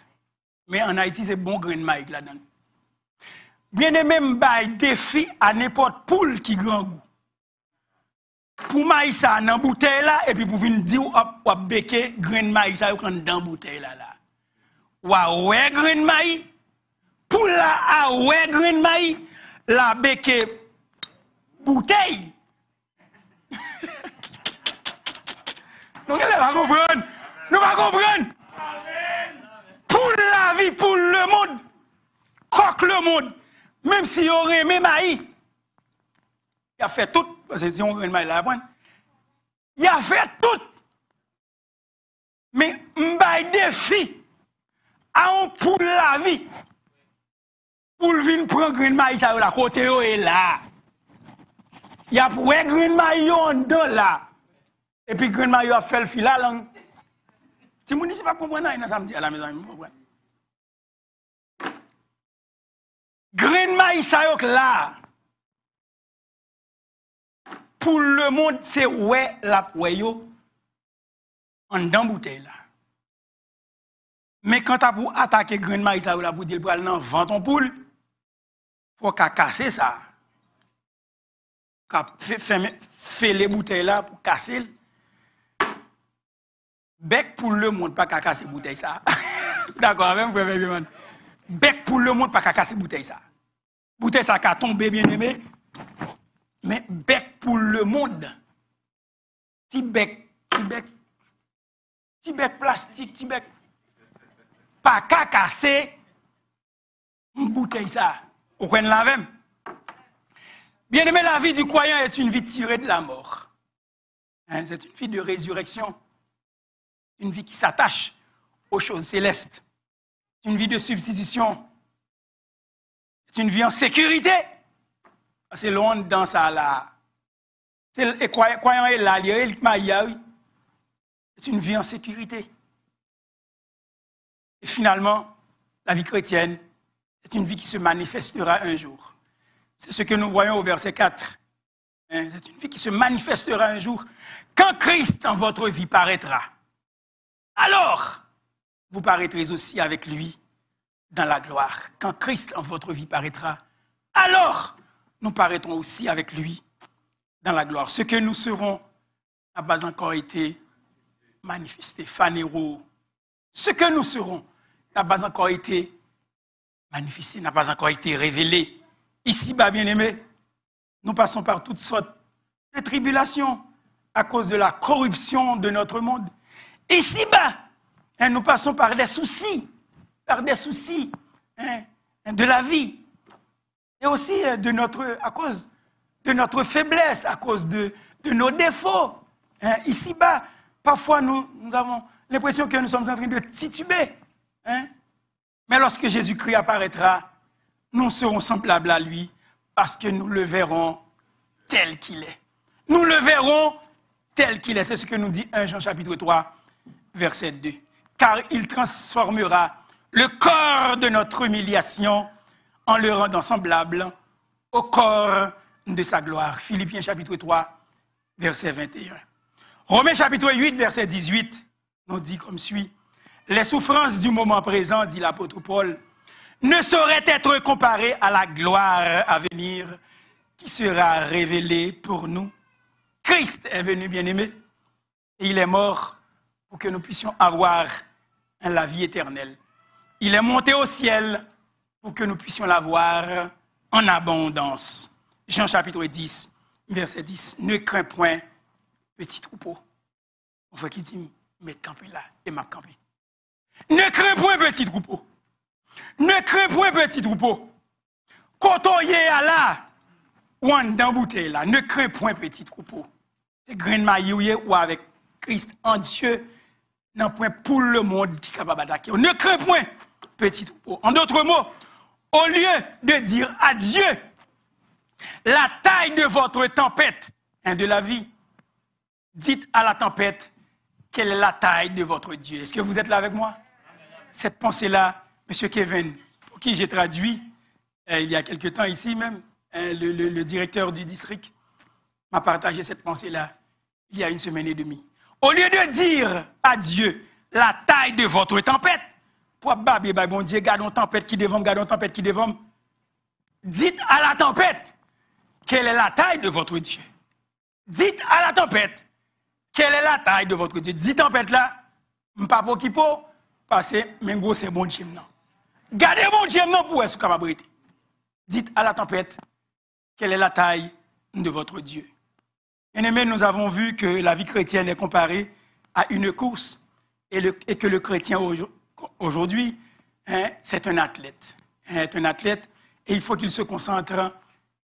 S1: Mais en Haïti, c'est bon grain de maïs là-dedans. Bien aimé, m'baye défi à n'importe poule qui grand goût. Pour maïs ça dans bouteille là, et puis pour venir dire ou béquer grain de maïs ça dans bouteille là. Ouais, grain de maïs. Pour la ouais, grain de maïs, la béquer bouteille. Nous ne va comprendre. Nous va comprendre. Pour la vie, pour le monde, croque le monde, même si on aimé maïs, il a fait tout, parce que si on aime maïs, il a fait tout. Mais m'baye défi à un poule la vie. Poule vient prendre grain de maïs à la côté est là. Il y a pour grain de maïs en dedans là. Et puis grain de maïs a fait le fil la langue. Si vous ne pas comprendre, il y a samedi à la maison, vous comprenez. Grain de maïs là. Pour le monde, c'est ouais la poyo en dedans bouteille là. Mais quand tu pour attaquer grain de maïs là pour dire pour aller dans vent ton poule, faut qu'à casser ça. Qu'à faire les bouteilles là pour casser. Bec pour le monde pas qu'à casser bouteille ça. D'accord, même frère bien. Bec pour le monde pas qu'à casser bouteille ça. Bouteille ça qu'a tombé bien aimé. Mais bec pour le monde. Petit bec plastique, petit bec. Pas qu'à casser une bouteille ça. Vous comprenez la même? Bien aimé, la vie du croyant est une vie tirée de la mort. Hein, c'est une vie de résurrection. Une vie qui s'attache aux choses célestes. C'est une vie de substitution. C'est une vie en sécurité. C'est loin dans ça là. Le croyant est là, c'est une vie en sécurité. Et finalement, la vie chrétienne, c'est une vie qui se manifestera un jour. C'est ce que nous voyons au verset 4. C'est une vie qui se manifestera un jour. Quand Christ en votre vie paraîtra, alors vous paraîtrez aussi avec lui dans la gloire. Quand Christ en votre vie paraîtra, alors nous paraîtrons aussi avec lui dans la gloire. Ce que nous serons n'a pas encore été manifesté. Phanéro. Ce que nous serons n'a pas encore été manifesté, n'a pas encore été révélé. Ici, bien aimés, nous passons par toutes sortes de tribulations à cause de la corruption de notre monde. Ici-bas, nous passons par des soucis de la vie. Et aussi à cause de notre faiblesse, à cause de nos défauts. Ici-bas, parfois nous avons l'impression que nous sommes en train de tituber. Mais lorsque Jésus-Christ apparaîtra, nous serons semblables à lui parce que nous le verrons tel qu'il est. Nous le verrons tel qu'il est. C'est ce que nous dit 1 Jean chapitre 3, verset 2. Car il transformera le corps de notre humiliation en le rendant semblable au corps de sa gloire. Philippiens chapitre 3, verset 21. Romains chapitre 8, verset 18, nous dit comme suit. Les souffrances du moment présent, dit l'apôtre Paul, ne sauraient être comparées à la gloire à venir qui sera révélée pour nous. Christ est venu, bien-aimé, et il est mort pour que nous puissions avoir la vie éternelle. Il est monté au ciel pour que nous puissions l'avoir en abondance. Jean chapitre 10, verset 10. Ne crains point, petit troupeau. On voit qui dit, mais campé là, et m'a campé. Ne crains point, petit troupeau. Ne crains point, petit troupeau. Quand on y est là, ou en dans bouteille là, ne crains point, petit troupeau. C'est grain de maïs ou avec Christ en Dieu, non point pour le monde qui est capable d'attaquer. Ne crains point, petit troupeau. En d'autres mots, au lieu de dire à Dieu la taille de votre tempête de la vie, dites à la tempête quelle est la taille de votre Dieu. Est-ce que vous êtes là avec moi? Cette pensée-là, M. Kevin, pour qui j'ai traduit il y a quelque temps ici même, le directeur du district m'a partagé cette pensée-là il y a 1 semaine et demie. Au lieu de dire à Dieu la taille de votre tempête, pour babé, bon Dieu, gardons tempête qui devant, dites à la tempête quelle est la taille de votre Dieu. Dites à la tempête quelle est la taille de votre Dieu. Dites tempête là, m'pas pour qui pour, parce que Mengo c'est bon Dieu non. Gardez bon Dieu non pour être capable. Dites à la tempête quelle est la taille de votre Dieu. Bien-aimés, nous avons vu que la vie chrétienne est comparée à une course et que le chrétien aujourd'hui, c'est un athlète. C'est un athlète et il faut qu'il se concentre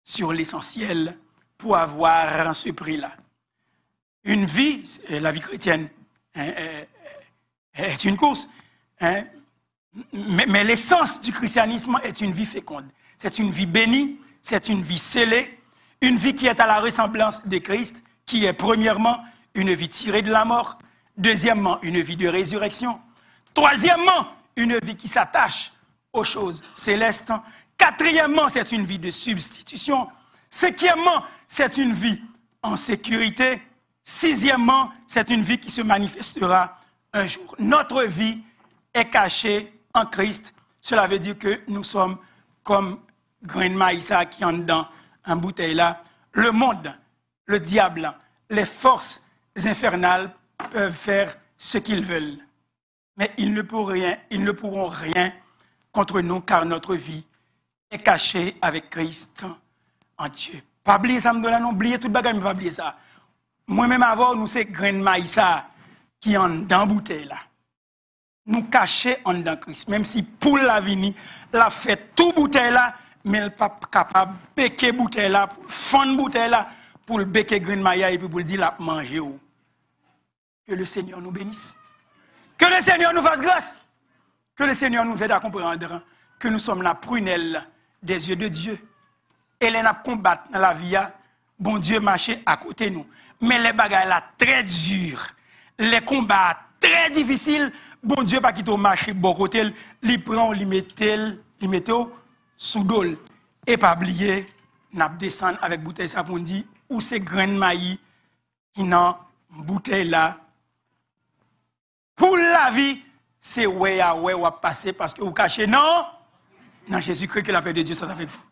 S1: sur l'essentiel pour avoir ce prix-là. Une vie, la vie chrétienne est une course. Mais l'essence du christianisme est une vie féconde. C'est une vie bénie, c'est une vie scellée, une vie qui est à la ressemblance de Christ, qui est premièrement une vie tirée de la mort, deuxièmement une vie de résurrection, troisièmement une vie qui s'attache aux choses célestes, quatrièmement c'est une vie de substitution, cinquièmement c'est une vie en sécurité, sixièmement c'est une vie qui se manifestera un jour. Notre vie est cachée en Christ. Cela veut dire que nous sommes comme grain de maïs qui en dedans en bouteille là. Le monde, le diable, les forces infernales peuvent faire ce qu'ils veulent. Mais ils ne pourront rien contre nous car notre vie est cachée avec Christ en Dieu. Pas oublier ça, non, oublier tout le bagage, mais pas oublier ça. Moi-même avant, nous c'est grain de maïs qui en dedans bouteille là. Nous cacher en dedans Christ. Même si pour la vini, la fait tout bouteille là, mais elle n'est pas capable de béquer bouteille là, pour fendre bouteille là, pour le béquer grain de maïs et puis pour le dire la manger. Que le Seigneur nous bénisse. Que le Seigneur nous fasse grâce. Que le Seigneur nous aide à comprendre que nous sommes la prunelle des yeux de Dieu. Et les n'a combattre dans la vie, bon Dieu marchait à côté de nous. Mais les bagailles là très durs, les combats très difficiles, bon Dieu pas quitter au marché bon côté, il prend, il met sous dol. Et pas oublier, n'a descendre avec bouteille ça pour dire où c'est grain de maïs qui dans bouteille là. Pour la vie, c'est ouais ou à passer parce que vous cachez non. Non, Jésus-Christ que la paix de Dieu ça fait de vous.